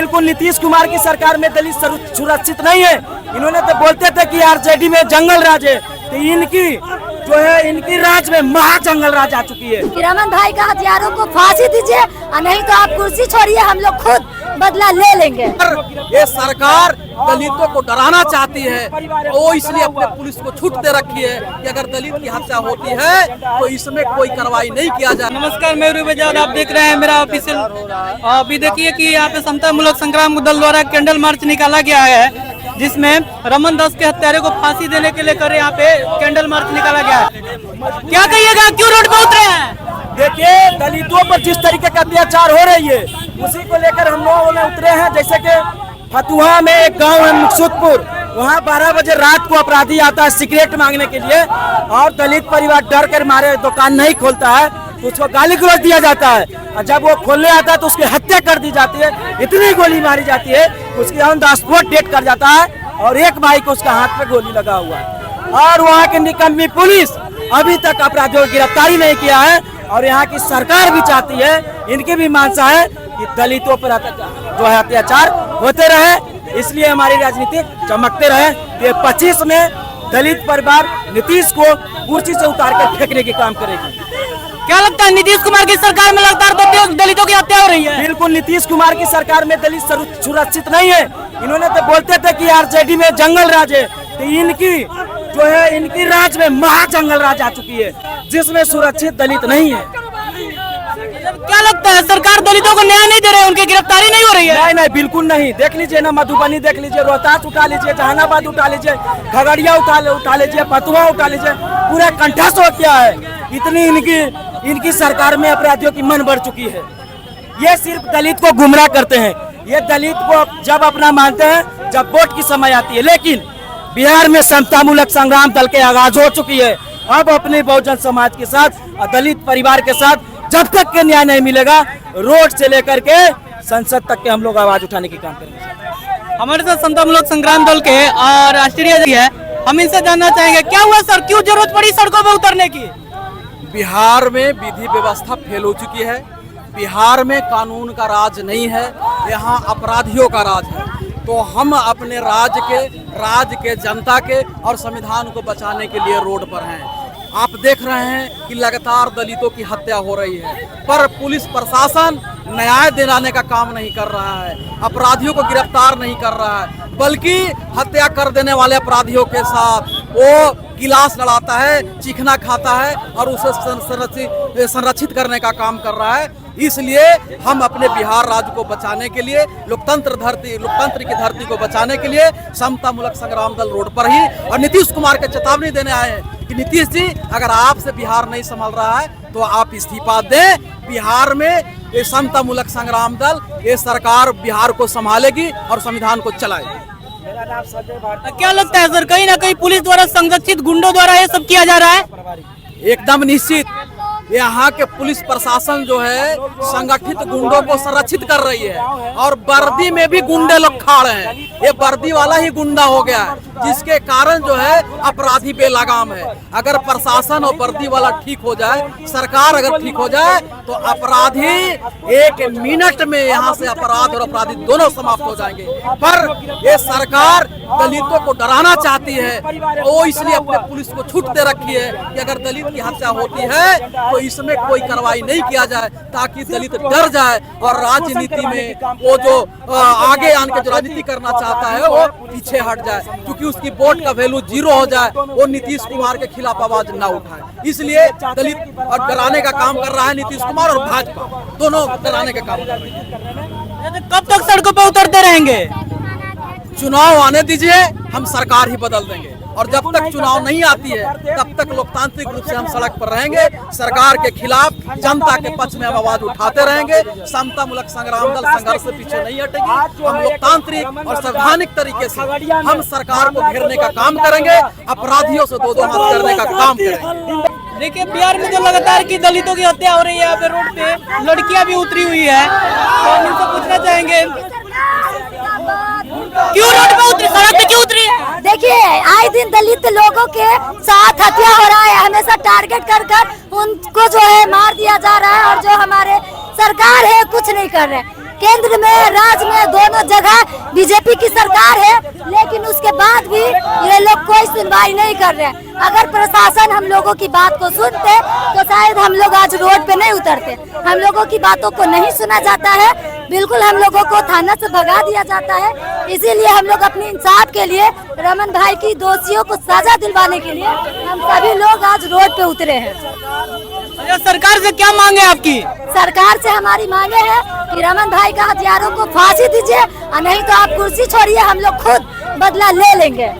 बिल्कुल नीतीश कुमार की सरकार में दलित सुरक्षित नहीं है। इन्होंने तो बोलते थे कि आरजेडी में जंगल राज है, तो इनकी जो है इनकी राज में महा जंगल राज आ चुकी है। रमन भाई का हथियारों को फांसी दीजिए और नहीं तो आप कुर्सी छोड़िए, हम लोग खुद बदला ले लेंगे। ये सरकार दलितों को डराना चाहती है, वो इसलिए अपने पुलिस को छूट दे रखी है कि अगर दलित की हत्या होती है तो इसमें कोई कार्रवाई नहीं किया जाए। नमस्कार, मैं रूबेजाद, आप देख रहे हैं मेरा ऑफिशियल। अभी देखिए कि यहाँ पे समता मूलक संग्राम दल द्वारा कैंडल मार्च निकाला गया है, जिसमें रमन दास के हत्यारे को फांसी देने के लेकर यहाँ पे कैंडल मार्च निकाला गया है। क्या कहिएगा, क्यों रोड पे उतरे हैं? देखिए, दलितों पर जिस तरीके का अत्याचार हो रही है उसी को लेकर हम लोगों ने उतरे हैं। जैसे कि फतुहा में एक गांव है मुकसूदपुर, वहाँ 12 बजे रात को अपराधी आता है सिगरेट मांगने के लिए, और दलित परिवार डर कर मारे दुकान नहीं खोलता है तो उसको गाली गलौज दिया जाता है, और जब वो खोलने आता है तो उसकी हत्या कर दी जाती है। इतनी गोली मारी जाती है उसकी ऑन द स्पॉट डेथ कर जाता है, और एक भाई को उसका हाथ पे गोली लगा हुआ है। और वहाँ की निकम्मी पुलिस अभी तक अपराधियों की गिरफ्तारी नहीं किया है, और यहाँ की सरकार भी चाहती है, इनकी भी मानसा है कि दलितों पर जो है अत्याचार होते रहे, इसलिए हमारी राजनीति चमकते रहे। ये 25 में दलित परिवार नीतीश को कुर्सी से उतार कर फेंकने की काम करेगी। क्या लगता है, नीतीश कुमार की सरकार में लगातार दलितों की हत्या हो रही है? बिल्कुल, नीतीश कुमार की सरकार में दलित सुरक्षित नहीं है। इन्होंने तो बोलते थे कि आरजेडी में जंगल राज है, तो इनकी जो है इनकी राज में महा जंगल राज आ चुकी है, जिसमें सुरक्षित दलित नहीं है। क्या लगता है, सरकार दलितों को न्याय नहीं दे रही है, उनकी गिरफ्तारी नहीं हो रही है? नहीं, बिल्कुल नहीं। देख लीजिए ना, मधुबनी देख लीजिए, रोहतास उठा लीजिए, जहानाबाद उठा लीजिए, खगड़िया उठा लीजिए, फतुहा उठा लीजिए, पूरा कंठस्थ हो गया है। इतनी इनकी सरकार में अपराधियों की मन बढ़ चुकी है। ये सिर्फ दलित को गुमराह करते हैं। ये दलित को जब अपना मानते हैं जब वोट की समय आती है, लेकिन बिहार में समता मूलक संग्राम दल के आगाज हो चुकी है। अब अपने बहुजन समाज के साथ और दलित परिवार के साथ जब तक के न्याय नहीं मिलेगा, रोड से लेकर के संसद तक के हम लोग आवाज उठाने की काम करेंगे। हमारे साथ समता मूलक संग्राम दल के और राष्ट्रीय है, हम इनसे जानना चाहेंगे, क्या हुआ सर, क्यों जरूरत पड़ी सड़कों पर उतरने की? बिहार में विधि व्यवस्था फेल हो चुकी है। बिहार में कानून का राज नहीं है, यहाँ अपराधियों का राज है। तो हम अपने राज्य के जनता के और संविधान को बचाने के लिए रोड पर हैं। आप देख रहे हैं कि लगातार दलितों की हत्या हो रही है, पर पुलिस प्रशासन न्याय दिलाने का काम नहीं कर रहा है, अपराधियों को गिरफ्तार नहीं कर रहा है, बल्कि हत्या कर देने वाले अपराधियों के साथ वो गिलास लड़ाता है, चिकना खाता है और उसे संरक्षित करने का काम कर रहा है। इसलिए हम अपने बिहार राज्य को बचाने के लिए, लोकतंत्र की धरती को बचाने के लिए समता मूलक संग्राम दल रोड पर ही और नीतीश कुमार के चेतावनी देने आए हैं कि नीतीश जी, अगर आपसे बिहार नहीं संभल रहा है तो आप इस्तीफा दें। बिहार में ये समता मूलक संग्राम दल, ये सरकार बिहार को संभालेगी और संविधान को चलाएगी। क्या लगता है सर, कहीं ना कहीं पुलिस द्वारा संरक्षित गुंडों द्वारा ये सब किया जा रहा है? एकदम निश्चित। यहाँ के पुलिस प्रशासन जो है संगठित गुंडों को संरक्षित कर रही है, और वर्दी में भी गुंडे लोग खड़े हैं। ये वर्दी वाला ही गुंडा हो गया है, जिसके कारण जो है अपराधी बेलगाम है। अगर प्रशासन और वर्दी वाला ठीक हो जाए, सरकार अगर ठीक हो जाए, तो अपराधी 1 मिनट में यहाँ से अपराध और अपराधी दोनों समाप्त हो जाएंगे। पर ये सरकार दलितों को डराना चाहती है, वो इसलिए अपने पुलिस को छूट दे रखी है कि अगर दलित की हत्या होती है तो इसमें कोई कार्रवाई नहीं किया जाए, ताकि दलित डर जाए और राजनीति में वो जो आगे आने के जो राजनीति करना चाहता है वो पीछे हट जाए, क्योंकि उसकी वोट का वैल्यू 0 हो जाए, वो नीतीश कुमार के खिलाफ आवाज ना उठाए। इसलिए दलित और डराने का काम कर रहा है नीतीश कुमार, और भाजपा दोनों डराने का काम कर रही है। कब तक सड़कों पर उतरते रहेंगे? चुनाव आने दीजिए, हम सरकार ही बदल देंगे, और जब तक चुनाव नहीं आती है तब तक लोकतांत्रिक रूप से हम सड़क पर रहेंगे। सरकार के खिलाफ, जनता के पक्ष में हम आवाज उठाते रहेंगे। समता मूलक संग्राम दल संघर्ष से पीछे नहीं हटेगी। हम लोकतांत्रिक और संवैधानिक तरीके से हम सरकार को घेरने का काम करेंगे, अपराधियों से दो हाथ करने का काम करेंगे। देखिए, बिहार में जो लगातार की दलितों की हत्या हो रही है, यहाँ पे रोड पे लड़कियां भी उतरी हुई है, तो हम इनसे पूछना चाहेंगे, क्यों रोड पे उतरी, सड़क पे क्यों उतरी है? देखिए, आए दिन दलित लोगों के साथ हत्या हो रहा है, हमेशा टारगेट कर उनको जो है मार दिया जा रहा है, और जो हमारे सरकार है कुछ नहीं कर रहे। केंद्र में राज्य में दोनों जगह बीजेपी की सरकार है, लेकिन उसके बाद भी ये लोग कोई सुनवाई नहीं कर रहे हैं। अगर प्रशासन हम लोगों की बात को सुनते तो शायद हम लोग आज रोड पे नहीं उतरते। हम लोगों की बातों को नहीं सुना जाता है, बिल्कुल हम लोगों को थाना से भगा दिया जाता है। इसीलिए हम लोग अपनी इंसाफ के लिए, रमन भाई की दोषियों को सजा दिलवाने के लिए हम सभी लोग आज रोड पे उतरे हैं। अच्छा, सरकार से क्या मांगे आपकी? सरकार से हमारी मांगे है कि रमन भाई का हत्यारों को फांसी दीजिए, और नहीं तो आप कुर्सी छोड़िए, हम लोग खुद बदला ले लेंगे।